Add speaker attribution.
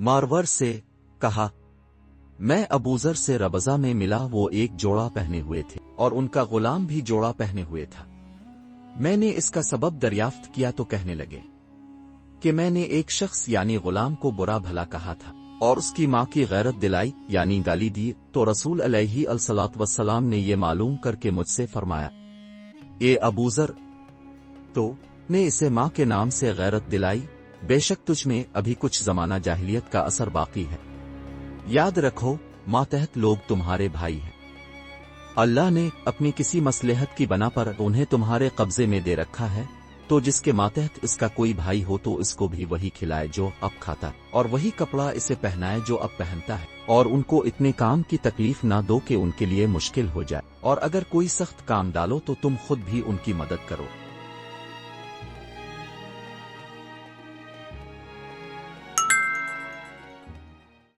Speaker 1: मारवर से कहा, मैं अबूजर से रबज़ा में मिला, वो एक जोड़ा पहने हुए थे और उनका गुलाम भी जोड़ा पहने हुए था। मैंने इसका सबब दरियाफ्त किया तो कहने लगे कि मैंने एक शख्स यानी गुलाम को बुरा भला कहा था और उसकी माँ की गैरत दिलाई यानी गाली दी, तो रसूल अलैहिस्सलातु वस्सलाम ने ये मालूम करके मुझसे फरमाया, ए अबूजर, तो ने इसे माँ के नाम से गैरत दिलाई, बेशक तुझ में अभी कुछ जमाना जाहिलियत का असर बाकी है। याद रखो, मातहत लोग तुम्हारे भाई हैं। अल्लाह ने अपनी किसी मसलहत की बना पर उन्हें तुम्हारे कब्जे में दे रखा है, तो जिसके मातहत इसका कोई भाई हो तो इसको भी वही खिलाए जो अब खाता है, और वही कपड़ा इसे पहनाए जो अब पहनता है, और उनको इतने काम की तकलीफ ना दो कि उनके लिए मुश्किल हो जाए, और अगर कोई सख्त काम डालो तो तुम खुद भी उनकी मदद करो।